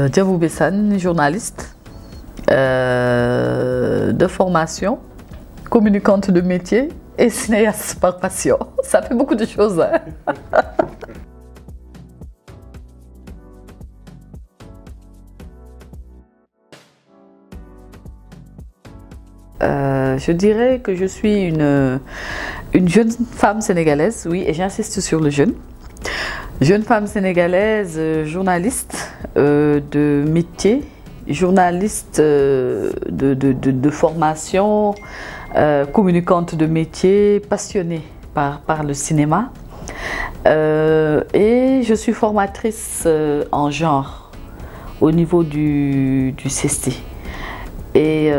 Diabou Bessane, journaliste de formation, communicante de métier et cinéaste par passion. Ça fait beaucoup de choses, hein? Je dirais que je suis une jeune femme sénégalaise, oui, et j'insiste sur le jeune. Jeune femme sénégalaise, journaliste de métier, journaliste de formation, communicante de métier, passionnée par le cinéma. Et je suis formatrice en genre au niveau du CESTI. Et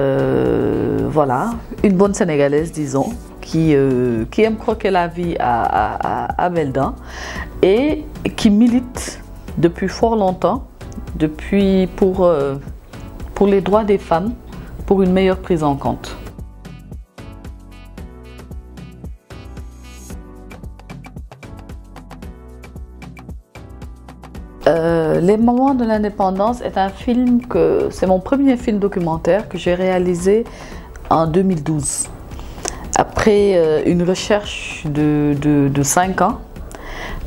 voilà, une bonne Sénégalaise, disons, qui aime croquer la vie à belles dents et qui milite depuis fort longtemps, pour les droits des femmes, pour une meilleure prise en compte. Les Moments de l'Indépendance est un film c'est mon premier film documentaire que j'ai réalisé en 2012. Après une recherche de 5 ans,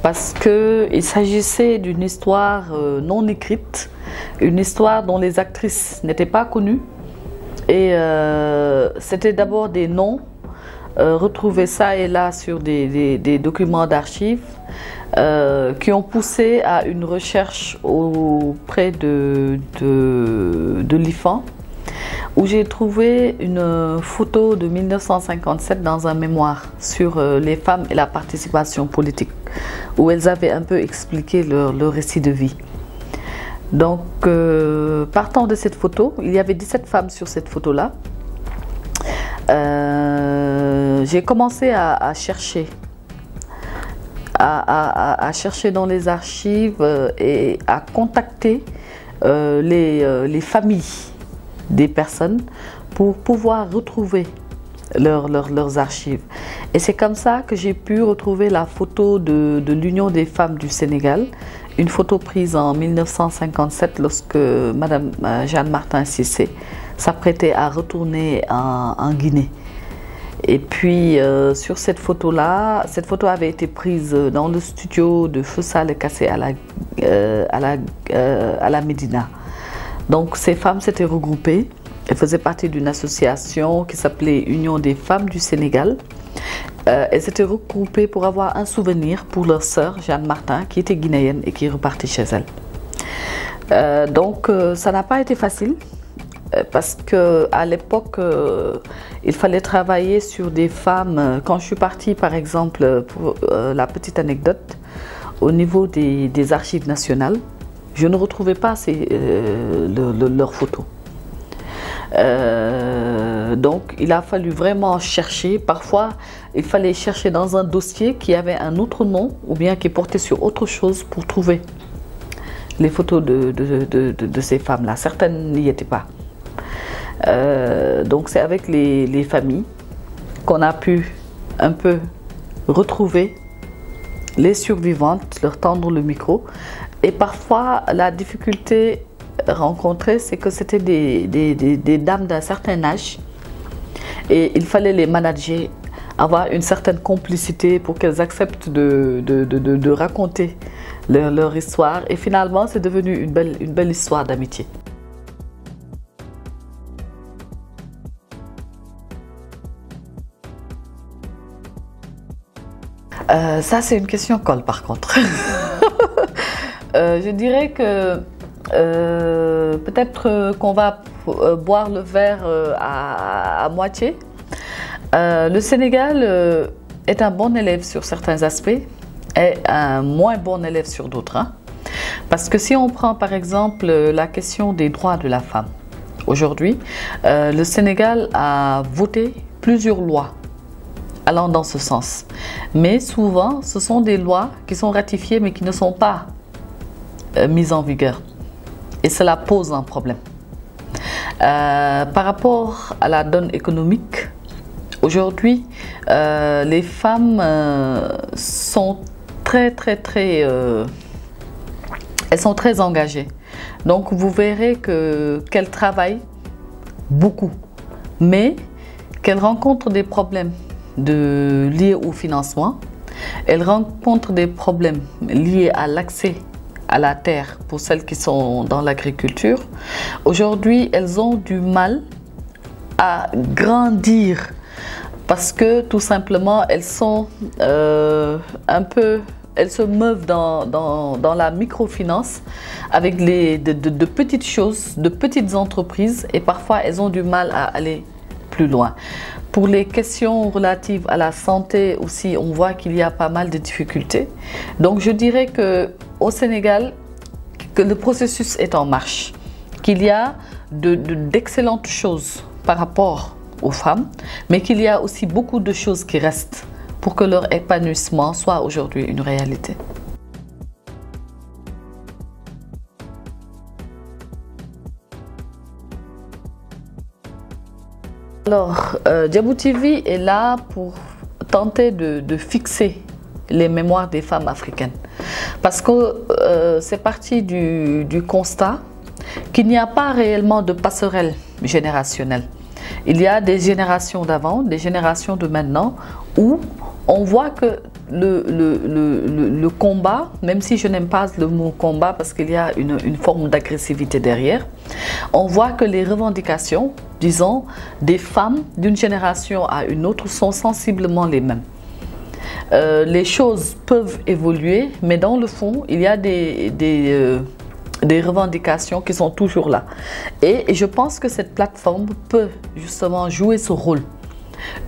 parce qu'il s'agissait d'une histoire non écrite, une histoire dont les actrices n'étaient pas connues. Et c'était d'abord des noms, retrouvés ça et là sur des documents d'archives, qui ont poussé à une recherche auprès de l'IFAN, où j'ai trouvé une photo de 1957 dans un mémoire sur les femmes et la participation politique, où elles avaient un peu expliqué leur récit de vie. Donc, partant de cette photo, il y avait 17 femmes sur cette photo-là. J'ai commencé à chercher. À chercher dans les archives et à contacter les familles des personnes pour pouvoir retrouver leurs archives. Et c'est comme ça que j'ai pu retrouver la photo de l'Union des femmes du Sénégal, une photo prise en 1957 lorsque Madame Jeanne Martin Cissé s'apprêtait à retourner en Guinée. Et puis sur cette photo-là, cette photo avait été prise dans le studio de Feu Salé Kassé à la Médina. Donc ces femmes s'étaient regroupées, elles faisaient partie d'une association qui s'appelait Union des femmes du Sénégal. Elles s'étaient regroupées pour avoir un souvenir pour leur sœur Jeanne Martin, qui était guinéenne et qui est repartie chez elle. Donc ça n'a pas été facile. Parce qu'à l'époque, il fallait travailler sur des femmes. Quand je suis partie, par exemple, pour la petite anecdote, au niveau des archives nationales, je ne retrouvais pas leurs photos. Donc, il a fallu vraiment chercher. Parfois, il fallait chercher dans un dossier qui avait un autre nom ou bien qui portait sur autre chose pour trouver les photos de ces femmes-là. Certaines n'y étaient pas. Donc c'est avec les familles qu'on a pu un peu retrouver les survivantes, leur tendre le micro. Et parfois la difficulté rencontrée, c'est que c'était des dames d'un certain âge et il fallait les manager, avoir une certaine complicité pour qu'elles acceptent de raconter leur histoire. Et finalement c'est devenu une belle histoire d'amitié. Ça, c'est une question colle par contre. Je dirais que peut-être qu'on va boire le verre à moitié. Le Sénégal est un bon élève sur certains aspects et un moins bon élève sur d'autres. Hein. Parce que si on prend par exemple la question des droits de la femme, aujourd'hui, le Sénégal a voté plusieurs lois allant dans ce sens. Mais souvent, ce sont des lois qui sont ratifiées mais qui ne sont pas mises en vigueur. Et cela pose un problème. Par rapport à la donne économique, aujourd'hui, les femmes sont elles sont très engagées. Donc vous verrez qu'elle travaille beaucoup, mais qu'elle rencontre des problèmes liés au financement. Elle rencontre des problèmes liés à l'accès à la terre pour celles qui sont dans l'agriculture. Aujourd'hui, elles ont du mal à grandir parce que tout simplement, elles sont elles se meuvent dans la microfinance avec de petites choses, de petites entreprises, et parfois elles ont du mal à aller plus loin. Pour les questions relatives à la santé aussi, on voit qu'il y a pas mal de difficultés. Donc je dirais qu'au Sénégal, que le processus est en marche, qu'il y a d'excellentes choses par rapport aux femmes, mais qu'il y a aussi beaucoup de choses qui restent pour que leur épanouissement soit aujourd'hui une réalité. Alors, Diabou TV est là pour tenter de fixer les mémoires des femmes africaines. Parce que c'est parti du constat qu'il n'y a pas réellement de passerelle générationnelle. Il y a des générations d'avant, des générations de maintenant, où on voit que le combat, même si je n'aime pas le mot combat parce qu'il y a une forme d'agressivité derrière, on voit que les revendications, disons, des femmes d'une génération à une autre sont sensiblement les mêmes. Les choses peuvent évoluer, mais dans le fond, il y a des revendications qui sont toujours là. Et je pense que cette plateforme peut justement jouer ce rôle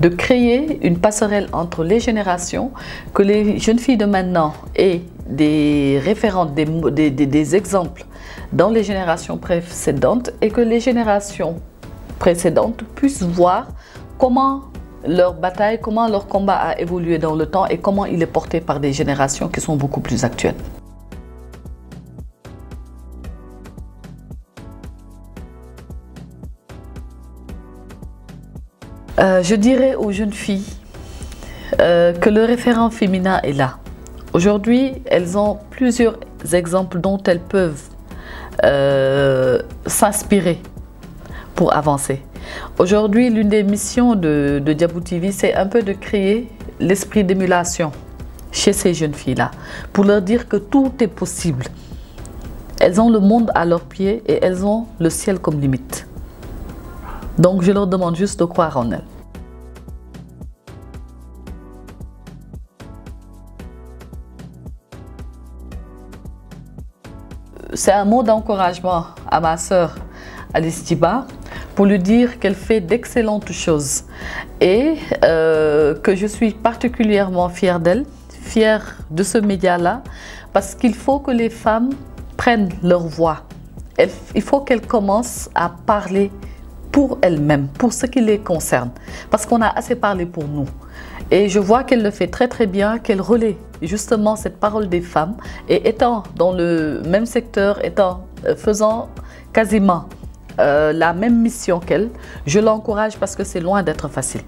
de créer une passerelle entre les générations, que les jeunes filles de maintenant aient des références, des exemples dans les générations précédentes, et que les générations précédentes puissent voir comment leur bataille, comment leur combat a évolué dans le temps et comment il est porté par des générations qui sont beaucoup plus actuelles. Je dirais aux jeunes filles que le référent féminin est là. Aujourd'hui, elles ont plusieurs exemples dont elles peuvent s'inspirer pour avancer. Aujourd'hui, l'une des missions de Diabou TV, c'est un peu de créer l'esprit d'émulation chez ces jeunes filles-là, pour leur dire que tout est possible. Elles ont le monde à leurs pieds et elles ont le ciel comme limite. Donc je leur demande juste de croire en elles. C'est un mot d'encouragement à ma sœur Alice Diba pour lui dire qu'elle fait d'excellentes choses et que je suis particulièrement fière d'elle, fière de ce média-là, parce qu'il faut que les femmes prennent leur voix. Il faut qu'elles commencent à parler pour elles-mêmes, pour ce qui les concerne, parce qu'on a assez parlé pour nous. Et je vois qu'elle le fait très très bien, qu'elle relaie justement cette parole des femmes, et étant dans le même secteur, faisant quasiment la même mission qu'elle, je l'encourage parce que c'est loin d'être facile.